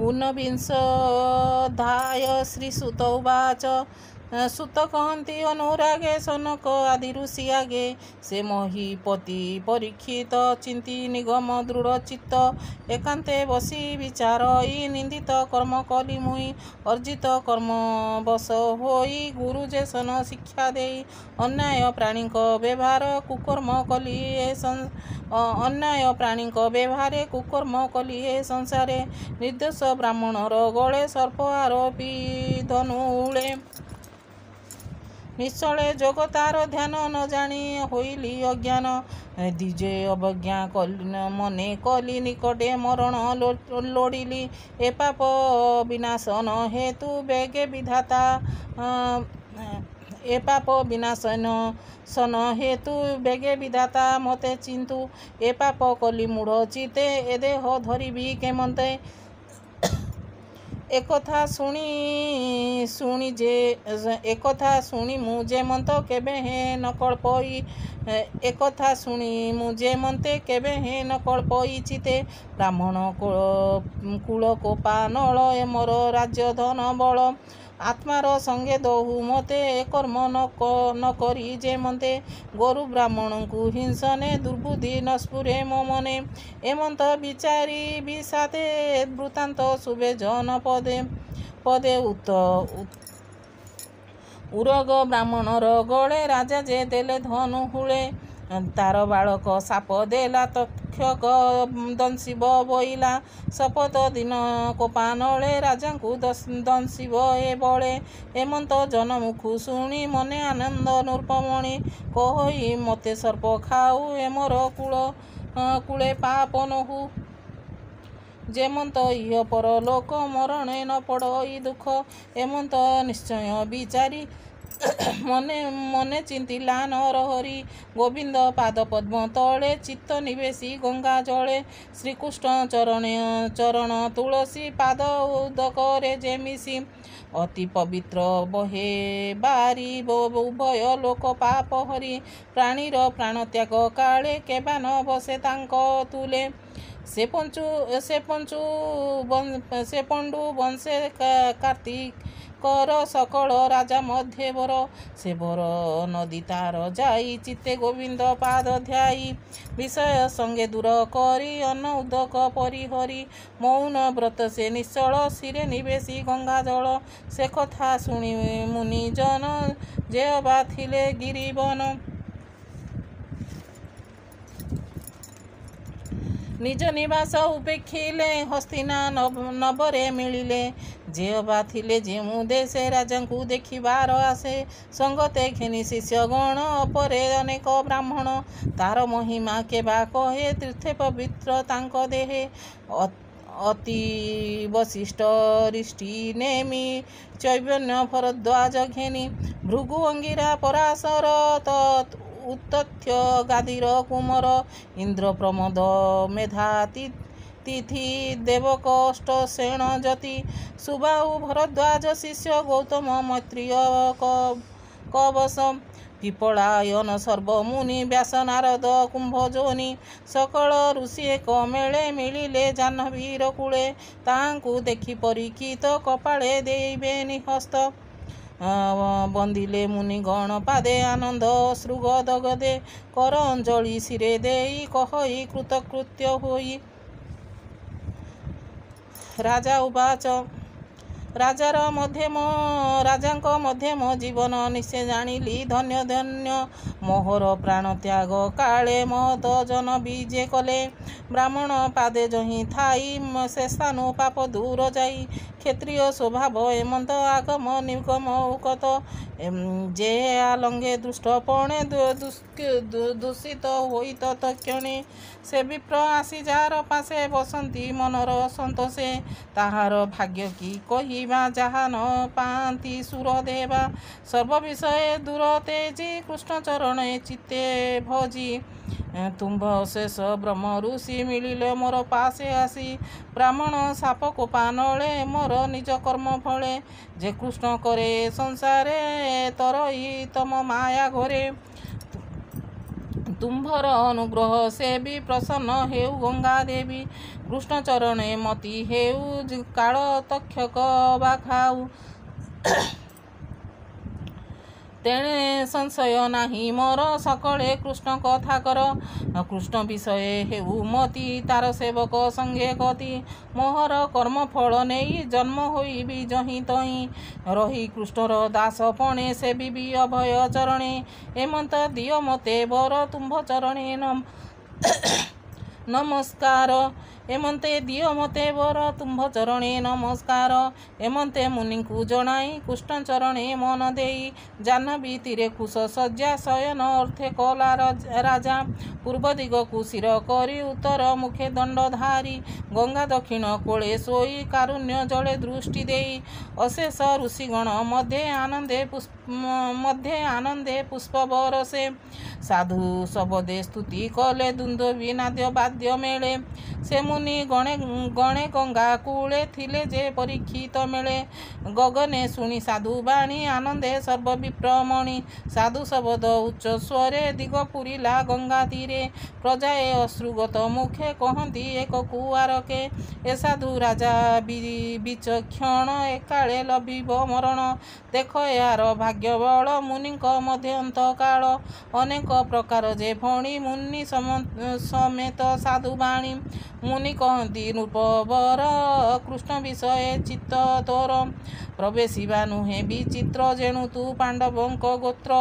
ऊनविंशोऽध्याय श्रीसुत उवाच सुत कहन्ति अनुरागे सनक आदि ऋषि आगे से महीपति परीक्षित चिंती निगम दृढ़ चित्त एकांते बसी विचार ई निंदित कर्म कली मुई अर्जित कर्म बस होई गुरु जेसन शिक्षा देई अन्याय प्राणी व्यवहार कुकर्म कली अन्याय प्राणी व्यवहार कुकर्म कली हे संसारे निर्दोष ब्राह्मणर गले सर्प आरोपी धनुले निश्चले जगतार ध्यान न जानी होइली अज्ञान दिजे अवज्ञा मने कली निकटे मरण लोडिली ए पाप विनाशन हेतु बेगे विधाता ए पाप विनाशन सन हेतु बेगे विधाता मते चिंतु ए पाप कली मूढ़ चिते ए देह धरिबी केमते एकथा शुणी मुझे मत केबे हे न कल्पई एकथा शुणी मुझे मते केबे हे न कल्पई चिते ब्राह्मण कुल कोपा नल मोर राज्य धन बल आत्मार संगे दहु मते कर्म न करी जे मते गोरु ब्राह्मण को हिंसने दुर्बुद्धि न स्फुरे मो मने एमंत विचारी विषाते वृत्तांत शुभे जन पदे पदे उरग ब्राह्मणर गले राजा जे देले धनु हुळे तार बालक साप देला तक्षक दंशिब बोइला शपथ दिन कोपानले राजा को दंशिब ए बळे एमंत जनमुखु शुणी मने आनंद नृपमणि कहि मते सर्प खाऊ एमर कूले पाप नहु जेमंत इह पर लोक मरणे न पड़ई दुख एमंत निश्चय विचारी मने मने चिंतिला नरहरि गोविंद पाद पद्म तले चित्त निवेशी गंगा जले श्रीकृष्ण चरण तुलसी पाद उदकरे जेमिसी अति पवित्र बहे बारी उभय लोक पाप हरि प्राणीर प्राण त्याग काले केबा न बसे तांक तुले से पंडु वंशे कार्तिक कर सकल राजा मध्य बर से बर नदी तार जाई चित्ते गोविंद पाद ध्याई विषय संगे दूर करी अन्न उदक परिहरी मौन व्रत से निश्चल सिरे निवेशी गंगा जल से कथा शुणी मुनि जन जे बा थिले गिरिवन निज निवास उपेक्षिले हस्तिना नबरे मिलिले जेअबा थिले जेमु देशे राजा को देखिबार आसे संगते घिनी शिष्य गण अपरे अनेक ब्राह्मण तार महिमा केबा कहे तीर्थे पवित्र तांक देहे अति वशिष्ठ ऋष्टि नेमि चैवन्य भरद्वाज घेनी भृगु अंगिरा पराशर तत् उत्तथ्य गादिर कुमर इंद्र प्रमोद मेधा तिथि देवकष्ट सेण जति सुबाहु भरद्वाज शिष्य गौतम मैत्रीय कवश पिपलायन सर्वमुनि व्यास नारद कुंभजोनि सकल ऋषि एक मेले मिलिले जाह्नवीर कूले ताहांकु देखि परीक्षित कपाळे देइबे निहस्त बंदिले मुनि गण पादे आनंद श्रुग दगदे कर अंजलि सिरे देई कहई कृतकृत्य होई राजा उवाच राजार राजांक मध्यम जीवन निश्चय जानिली धन्य धन्य मोहर प्राण त्याग काले महत जन बीजे कले ब्राह्मण पादे जही थाई शेषानु पाप दूर जाई क्षत्रिय स्वभाव एमंत आगम निगम उकत जे आलंगे दुष्टपणे दूषित होई तत्क्षणे से विप्र आसी जार पासे बसंती मनर संतोषे ताहार भाग्य की कहिबा जहा न पांति सुर देवा सर्व विषय दूर तेजी कृष्ण चरणे चित्ते भजी तुम्भ शेष ब्रह्म ऋषि मिलिले मोर पासे आसी ब्राह्मण साप कोपानले मोर निज कर्म फले जे कृष्ण करे संसारे तरई तम माया घरे तुम्भर अनुग्रह से भी प्रसन्न हेउ गंगा देवी କୃଷ୍ଣ ଚରଣେ ମତି ହେଉ କାଳ ତକ୍ଷକ ବା ଖାଉ। ତେଣେ ସଂଶୟ ନାହିଁ ମୋର ସକଳେ କୃଷ୍ଣ କଥା କର। କୃଷ୍ଣ ବିଷୟ ହେଉ ମତି ତାର ସେବକ ସଙ୍ଗେ ଗତି। ମୋହର କର୍ମ ଫଳ ନେଇ ଜନ୍ମ ହୋଇବି ଯହିଁ ତହିଁ। ରହି କୃଷ୍ଣର ଦାସ ପଣେ ସେବିବି ଅଭୟ ଚରଣେ। ଏମନ୍ତ ଦିଅ ମତେ ବର ତୁମ୍ଭ ଚରଣେ ନମସ୍କାର। ଏମନ୍ତେ ଦିଅ ମତେ ବର ତୁମ୍ଭ ଚରଣେ ନମସ୍କାର। ଏମନ୍ତେ ମୁନିଙ୍କୁ ଜଣାଇ କୃଷ୍ଣ ଚରଣେ ମନ ଦେଇ। ଜାହ୍ନବୀ ତୀରେ କୁଶ ଶଯ୍ୟା ଶୟନ ଅର୍ଥେ କଲା ରାଜା। ପୂର୍ବ ଦିଗକୁ ଶିର କରି ଉତ୍ତର ମୁଖେ ଦଣ୍ଡଧାରୀ। ଗଙ୍ଗା ଦକ୍ଷିଣ କୋଳେ ଶୋଇ କାରୁଣ୍ୟ ଜଳେ ଦୃଷ୍ଟି ଦେଇ। ଅଶେଷ ଋଷିଗଣ ମଧ୍ୟେ ଆନନ୍ଦେ ପୁଷ୍ପ ବରସେ। ସାଧୁ ଶବଦେ ସ୍ତୁତି କଲେ ଦୁନ୍ଦୁଭି ନାଦ୍ୟ ବାଦ୍ୟ ମେଳେ। ସେ ମୁନି ଗଣେ ଗଙ୍ଗା କୂଳେ ଥିଲେ ଯେ ପରୀକ୍ଷିତ ମେଳେ। ଗଗନେ ଶୁଣି ସାଧୁ ବାଣୀ ଆନନ୍ଦେ ସର୍ବବିପ୍ରମଣି। ସାଧୁ ଶବଦ ଉଚ୍ଚ ସ୍ୱରେ ଦିଗ ପୁରିଲା ଗଙ୍ଗା ତୀରେ। ପ୍ରଜାଏ ଅଶ୍ରୁଗତ ମୁଖେ କହନ୍ତି ଏକକୁ ଆରକେ। ଏ ସାଧୁ ରାଜା ବିଚକ୍ଷଣ ଏକାଳେ ଲଭିବ ମରଣ। ଦେଖ ଏହାର ଭାଗ୍ୟ ବଳ ମୁନିଙ୍କ ମଧ୍ୟ ଅନ୍ତକାଳ। ଅନେକ ପ୍ରକାର ଯେ ଫଣି ମୁନି ସମେତ ସାଧୁ ବାଣୀ। ମୁନି କହନ୍ତି ନୃପବର କୃଷ୍ଣ ବିଷୟ ଚିତ୍ତ ତୋର। ପ୍ରବେଶିବା ନୁହେଁ ବିଚିତ୍ର ଯେଣୁ ତୁ ପାଣ୍ଡବଙ୍କ ଗୋତ୍ର।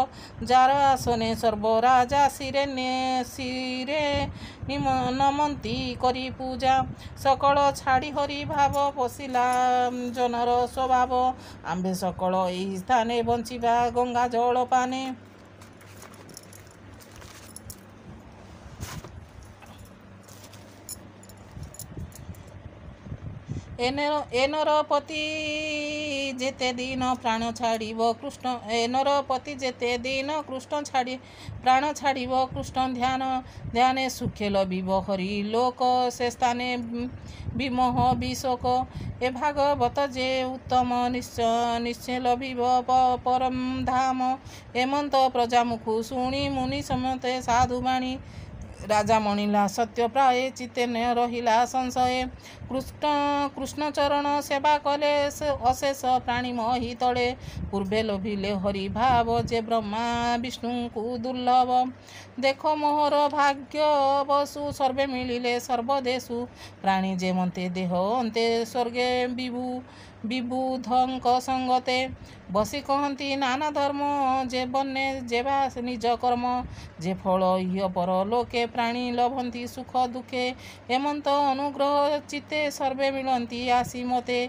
ଯାର ଆସନେ ସର୍ବରାଜା ଶିରେ ନମନ୍ତି କରି ପୂଜା। ସକଳ ଛାଡ଼ି ହରି ଭାବ ପଶିଲା ଜନର ସ୍ୱଭାବ। ଆମ୍ଭେ ସକଳ ଏହି ସ୍ଥାନେ ବଞ୍ଚିବା ଗଙ୍ଗା ଜଳ ପାନେ। ଏ ନରପତି ଯେତେ ଦିନ ପ୍ରାଣ ଛାଡ଼ିବ କୃଷ୍ଣ। ଏ ନରପତି ଯେତେ ଦିନ କୃଷ୍ଣ ପ୍ରାଣ ଛାଡ଼ିବ କୃଷ୍ଣ ଧ୍ୟାନେ। ସୁଖେ ଲଭିବ ହରି ଲୋକ ସେ ସ୍ଥାନେ ବିମୋହ ବିଶୋକ। ଏ ଭାଗବତ ଯେ ଉତ୍ତମ ନିଶ୍ଚୟ ଲଭିବ ପରମ ଧାମ। ଏମନ୍ତ ପ୍ରଜାମୁଖୁ ଶୁଣି ମୁନି ସମତେ ସାଧୁ ବାଣୀ। ରାଜା ମଣିଲା ସତ୍ୟ ପ୍ରାୟ ଚିତ୍ତେ ନ ରହିଲା ସଂଶୟ। କୃଷ୍ଣ ଚରଣ ସେବା କଲେ ଅଶେଷ ପ୍ରାଣୀ ମହି ତଳେ। ପୂର୍ବେ ଲୋଭିଲେ ହରି ଭାବ ଯେ ବ୍ରହ୍ମା ବିଷ୍ଣୁଙ୍କୁ ଦୁର୍ଲଭ। ଦେଖ ମୋହର ଭାଗ୍ୟ ବସୁ ସର୍ବେ ମିଳିଲେ ସର୍ବଦେଶୁ। ପ୍ରାଣୀ ଯେ ମନ୍ତେ ଦେହ ଅନ୍ତେ ସ୍ୱର୍ଗେ ବିବୁଧଙ୍କ ସଙ୍ଗତେ। ବସି କହନ୍ତି ନାନା ଧର୍ମ ଯେ ବନେ ଯେବା ନିଜ କର୍ମ। ଯେ ଫଳ ଇହ ପର ଲୋକେ ପ୍ରାଣୀ ଲଭନ୍ତି ସୁଖ ଦୁଃଖେ। ଏମନ୍ତ ଅନୁଗ୍ରହ ଚିତ୍ତେ ସର୍ବେ ମିଳନ୍ତି ଆସି ମତେ।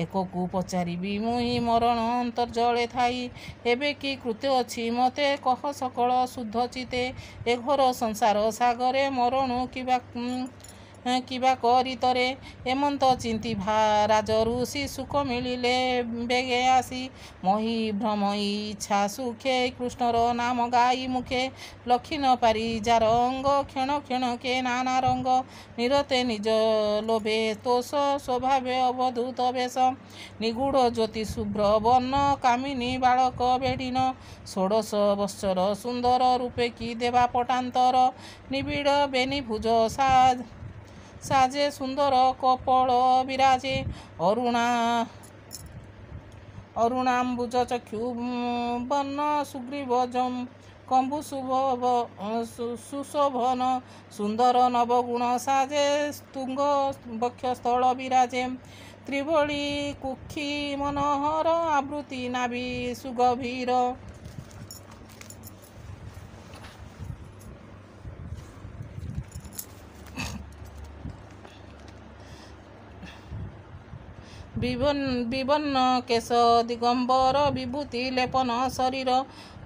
ଏକକୁ ପଚାରିବି ମୁହିଁ ମରଣ ଅନ୍ତର୍ଜଳେ ଥାଇ। ଏବେ କି କୃତ୍ୟ ଅଛି ମତେ କହ ସକଳ ଶୁଦ୍ଧ ଚିତ୍ତେ। ଏ ଘୋର ସଂସାର ସାଗରେ ମରଣୁ କିବା କରିତରେ। ଏମନ୍ତ ଚିନ୍ତି ରାଜ ଋଷି ସୁଖ ମିଳିଲେ ବେଗେ ଆସି। ମହି ଭ୍ରମ ଇଚ୍ଛା ସୁଖେ କୃଷ୍ଣର ନାମ ଗାଇ ମୁଖେ। ଲକ୍ଷି ନ ପାରି ଯାର ଅଙ୍ଗ କ୍ଷଣ କ୍ଷଣକେ ନାନା ରଙ୍ଗ। ନିରତେ ନିଜ ଲୋଭେ ତୋଷ ସ୍ୱଭାବେ ଅବଧୂତ ବେଶ। ନିଗୂଢ଼ ଜ୍ୟୋତି ଶୁଭ୍ର ବର୍ଣ୍ଣ କାମିନୀ ବାଳକ ବେଢ଼ିନ। ଷୋଡ଼ଶ ବର୍ଷର ସୁନ୍ଦର ରୂପେ କି ଦେବା ପଟାନ୍ତର। ନିବିଡ଼ ବେନି ଭୁଜ ସାଜେ ସୁନ୍ଦର କପୋଳ ବିରାଜେ। ଅରୁଣାମ୍ବୁଜ ଚକ୍ଷୁ ବର୍ଣ୍ଣ ସୁଗ୍ରୀବ କମ୍ବୁ ସୁଶୋଭନ। ସୁନ୍ଦର ନବଗୁଣ ସାଜେ ତୁଙ୍ଗ ବକ୍ଷସ୍ଥଳ ବିରାଜେ। ତ୍ରିଭଳି କୁକ୍ଷି ମନୋହର ଆବୃତି ନାଭି ସୁଗଭୀର। ବିବର୍ଣ୍ଣ କେଶ ଦିଗମ୍ବର ବିଭୂତି ଲେପନ ଶରୀର।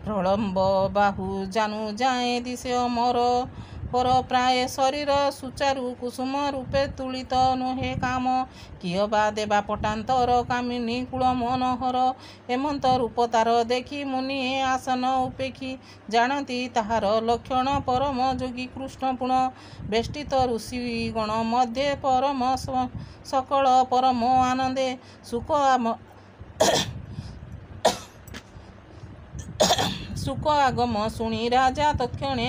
ପ୍ରଳମ୍ବ ବାହୁ ଜାନୁ ଯାଏଁ ଦିଶେ ଅମର ପର ପ୍ରାୟ। ଶରୀର ସୁଚାରୁ କୁସୁମ ରୂପେ ତୁଳିତ ନୁହେଁ କାମ। କିଏ ବା ଦେବା ପଟାନ୍ତର କାମିନୀ କୁଳ ମନୋହର। ଏମନ୍ତ ରୂପ ତାର ଦେଖି ମୁନିଏ ଆସନ ଉପେକ୍ଷି। ଜାଣନ୍ତି ତାହାର ଲକ୍ଷଣ ପରମ ଯୋଗୀ କୃଷ୍ଣ ପୁଣ। ବେଷ୍ଟିତ ଋଷିଗଣ ମଧ୍ୟେ ପରମ ସକଳ ପରମ ଆନନ୍ଦେ। ସୁକ ଆଗମ ଶୁଣି ରାଜା ତତ୍କ୍ଷଣେ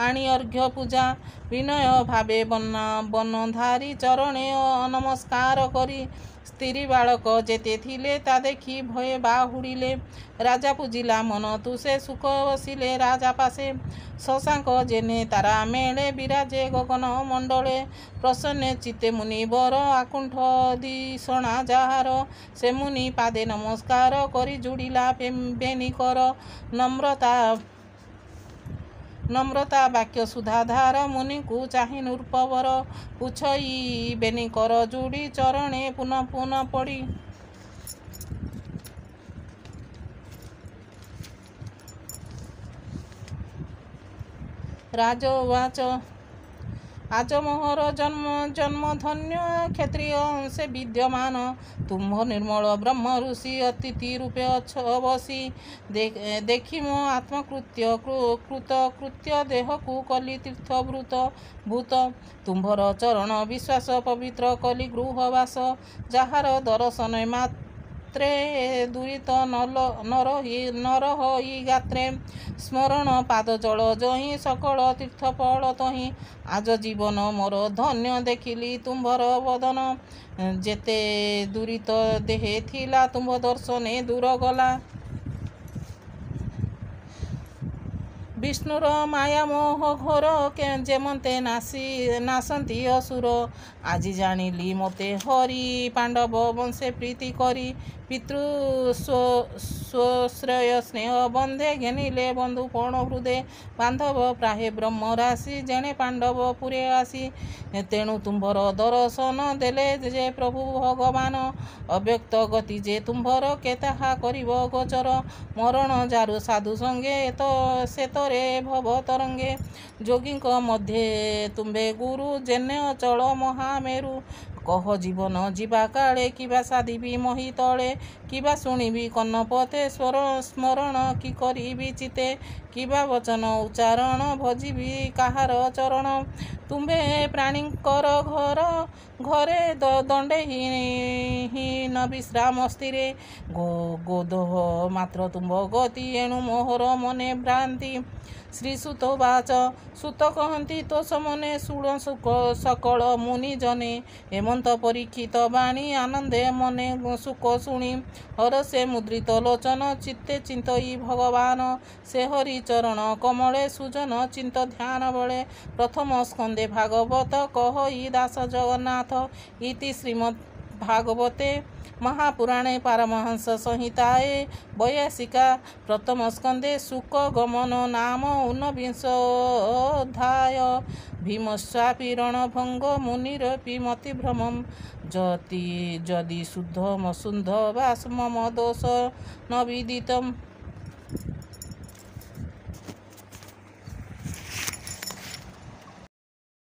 ଆଣି ଅର୍ଘ୍ୟ ପୂଜା ବିନୟ ଭାବେ ବନଧାରୀ ଚରଣେ ନମସ୍କାର କରି ସ୍ତ୍ରୀ ବାଳକ ଯେତେ ଥିଲେ ତା ଦେଖି ଭୟେ ବାହୁଡ଼ିଲେ। ରାଜା ପୂଜିଲା ମନ ତୁସେ ସୁଖ ବସିଲେ ରାଜା ପାଶେ। ଶଶାଙ୍କ ଜେନେ ତାରା ମେଳେ ବିରାଜେ ଗଗନ ମଣ୍ଡଳେ। ପ୍ରସନ୍ନେ ଚିତ୍ତେ ମୁନି ବର ଆକୁଣ୍ଠ ଦିଶଣା ଯାହାର। ସେ ମୁନି ପାଦେ ନମସ୍କାର କରି ଯୁଡ଼ିଲା ବେନିକର। ନମ୍ରତା ବାକ୍ୟ ସୁଧାଧାର ମୁନିଙ୍କୁ ଚାହିଁ ନୃପବର। ପୁଛଇ ବେନିକର ଯୁଡ଼ି ଚରଣେ ପୁନଃ ପଡ଼ି। ରାଜଉବାଚ আজ মোহর জন্ম ধন্য ক্ষত্রিয় অংশে বিদ্যমান তুম্ভ নির্মল ব্রহ্ম ঋষি অতিথি রূপে অছ বসি দেখি মো আত্মকৃত্য কৃতকৃত্য দেহকু কলি তীর্থভূত ভূত তুম্ভর চরণ বিশ্বাস পবিত্র কলি গৃহবাস যাহার দর্শন মাত্রে দুরিত নরহি গাত্রে স্মরণ পাদ জল জহি সকল তীর্থ ফল তহি আজ জীবন মোর ধন্য দেখিলি তুম্ভর বদন যেতে দুরিত দেহে থিলা তুম্ভ দর্শনে দূর গলা। বিষ্ণুর মায়া মোহ ঘোর যেমন্তে নাসନ୍ତି অসুর আজি জানিলি মতে হরি পাণ্ডব বংশে প্রীতি করি পিতৃ স্বশ্রয় স্নেহ বন্ধে ঘেনিলে বন্ধু পণ হৃদে বান্ধব প্রাহে ব্রহ্ম রাশি জেনে পাণ্ডব পুরে আসি তেণু তুম্ভর দর্শন দেলে যে প্রভু ভগবান অব্যক্ত গতি যে তুম্ভর কে তাহা করিব গোচর মরণ যারু সাধু সঙ্গে সেতরে ভব তরঙ্গে যোগীଙ୍କ মধ্যে তুম্ভে গুরু জেনে অচଳ মহামেরু কহ জীবন ଯିବା କାଳେ କିବା ସାଧିବି ମହି ତଳେ କିବା ଶୁଣିବି କର୍ଣ୍ଣପଥେ ସ୍ମରଣ କି କରିବି ଚିତେ କିବା ବଚନ ଉଚ୍ଚାରଣ ଭଜିବି କାହାର ଚରଣ ତୁମ୍ଭେ ପ୍ରାଣୀଙ୍କର ଘରେ ଦଣ୍ଡେହୀନ ବିଶ୍ରାମ ସ୍ଥିରେ ଗୋଦୋହ ମାତ୍ର ତୁମ୍ଭ ଗତି ଏଣୁ ମୋହର ମନେ ଭ୍ରାନ୍ତି। ଶ୍ରୀସୁତ ବାଚ ସୁତ କହନ୍ତି ତୋଷ ମନେ ଶୁଣ ସକଳ ମୁନି ଜନେ ହେମନ୍ତ ପରୀକ୍ଷିତ ବାଣୀ ଆନନ୍ଦେ ମନେ ସୁଖ ଶୁଣି ହରସେ ମୁଦ୍ରିତ ଲୋଚନ ଚିତ୍ତେ ଚିନ୍ତଇ ଭଗବାନ ସେ ହରି ଚରଣ କମଳେ ସୁଜନ ଚିନ୍ତ ଧ୍ୟାନ ବଳେ ପ୍ରଥମ ସ୍କନ୍ଧେ ଭାଗବତ କହଇ ଦାସ ଜଗନ୍ନାଥ ଇତି ଶ୍ରୀମଦ୍ ଭାଗବତେ महापुराणे पारमहंस संहिताए वैयासिका प्रथम स्कंदे सुक गमन नाम ऊनविंशोऽध्याय भीमस्वापि रणभंग मुनिरपि मतिभ्रमं जदि शुद्ध मसुन्ध वा मम दोष न विदितम्।